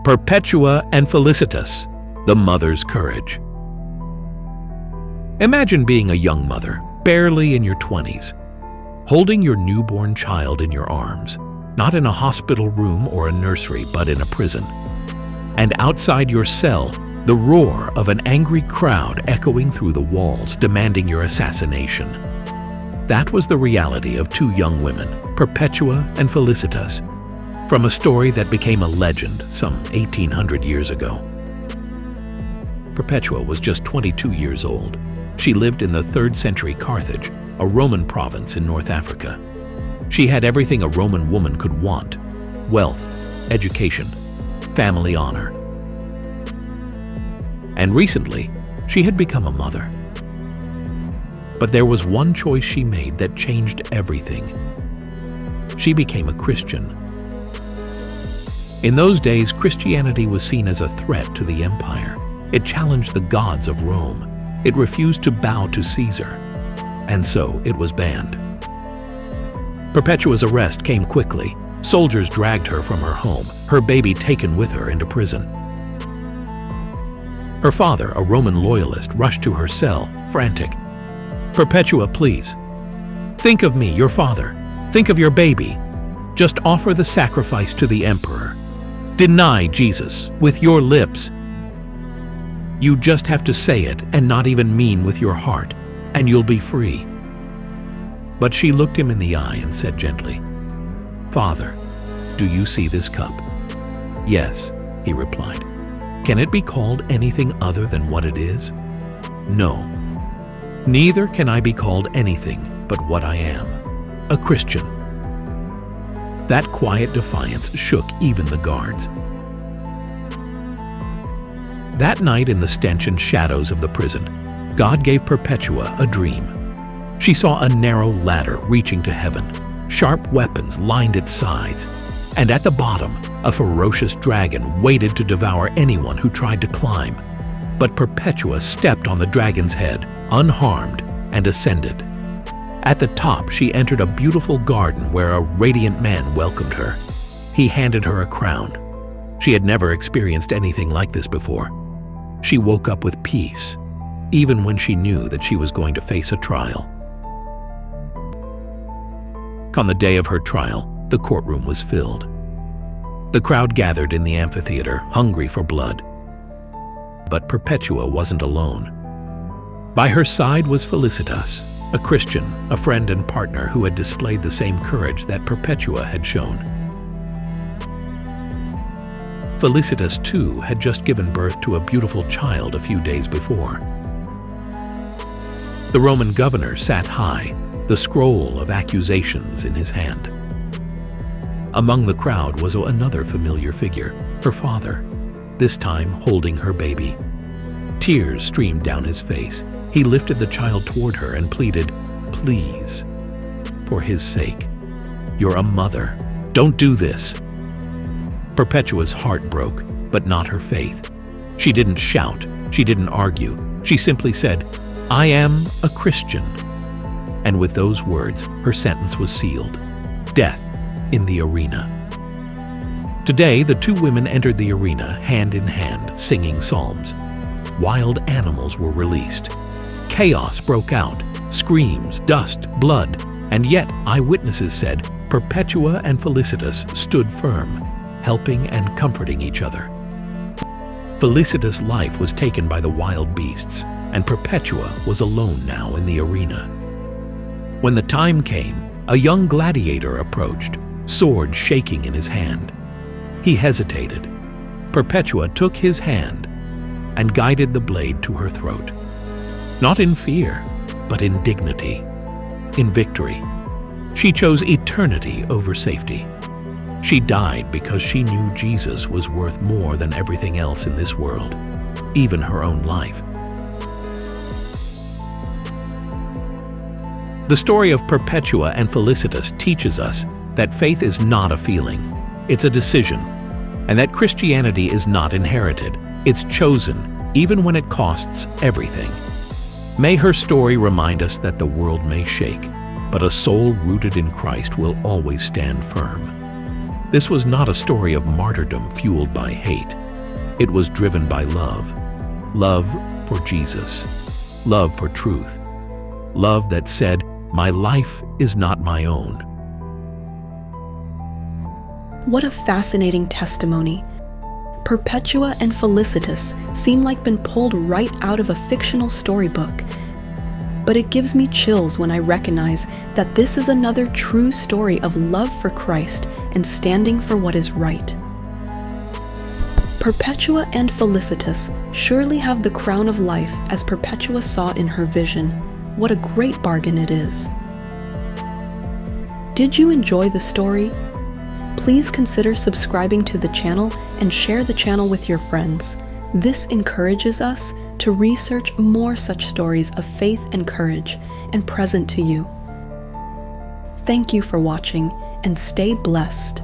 Perpetua and Felicitas, the mother's courage. Imagine being a young mother, barely in your 20s, holding your newborn child in your arms, not in a hospital room or a nursery, but in a prison. And outside your cell, the roar of an angry crowd echoing through the walls, demanding your assassination. That was the reality of two young women, Perpetua and Felicitas, from a story that became a legend some 1800 years ago. Perpetua was just 22 years old. She lived in the 3rd century Carthage, a Roman province in North Africa. She had everything a Roman woman could want: wealth, education, family honor. And recently, she had become a mother. But there was one choice she made that changed everything. She became a Christian. In those days, Christianity was seen as a threat to the empire. It challenged the gods of Rome. It refused to bow to Caesar. And so it was banned. Perpetua's arrest came quickly. Soldiers dragged her from her home, her baby taken with her into prison. Her father, a Roman loyalist, rushed to her cell, frantic. "Perpetua, please. Think of me, your father. Think of your baby. Just offer the sacrifice to the emperor. Deny Jesus with your lips. You just have to say it and not even mean with your heart, and you'll be free." But she looked him in the eye and said gently, "Father, do you see this cup?" "Yes," he replied. "Can it be called anything other than what it is?" "No. Neither can I be called anything but what I am, a Christian." That quiet defiance shook even the guards. That night, in the stench and shadows of the prison, God gave Perpetua a dream. She saw a narrow ladder reaching to heaven. Sharp weapons lined its sides, and at the bottom, a ferocious dragon waited to devour anyone who tried to climb. But Perpetua stepped on the dragon's head, unharmed, and ascended. At the top, she entered a beautiful garden where a radiant man welcomed her. He handed her a crown. She had never experienced anything like this before. She woke up with peace, even when she knew that she was going to face a trial. On the day of her trial, the courtroom was filled. The crowd gathered in the amphitheater, hungry for blood. But Perpetua wasn't alone. By her side was Felicitas, a Christian, a friend and partner who had displayed the same courage that Perpetua had shown. Felicitas, too, had just given birth to a beautiful child a few days before. The Roman governor sat high, the scroll of accusations in his hand. Among the crowd was another familiar figure, her father, this time holding her baby. Tears streamed down his face. He lifted the child toward her and pleaded, "Please, for his sake. You're a mother. Don't do this." Perpetua's heart broke, but not her faith. She didn't shout. She didn't argue. She simply said, "I am a Christian." And with those words, her sentence was sealed: death in the arena. Today, the two women entered the arena hand in hand, singing psalms. Wild animals were released. Chaos broke out, screams, dust, blood, and yet eyewitnesses said Perpetua and Felicitas stood firm, helping and comforting each other. Felicitas' life was taken by the wild beasts, and Perpetua was alone now in the arena. When the time came, a young gladiator approached, sword shaking in his hand. He hesitated. Perpetua took his hand and guided the blade to her throat. Not in fear, but in dignity, in victory. She chose eternity over safety. She died because she knew Jesus was worth more than everything else in this world, even her own life. The story of Perpetua and Felicitas teaches us that faith is not a feeling, it's a decision, and that Christianity is not inherited, it's chosen, even when it costs everything. May her story remind us that the world may shake, but a soul rooted in Christ will always stand firm. This was not a story of martyrdom fueled by hate. It was driven by love. Love for Jesus. Love for truth. Love that said, "My life is not my own." What a fascinating testimony. Perpetua and Felicitas seem like been pulled right out of a fictional storybook. But it gives me chills when I recognize that this is another true story of love for Christ and standing for what is right. Perpetua and Felicitas surely have the crown of life as Perpetua saw in her vision. What a great bargain it is. Did you enjoy the story? Please consider subscribing to the channel and share the channel with your friends. This encourages us to research more such stories of faith and courage and present to you. Thank you for watching and stay blessed.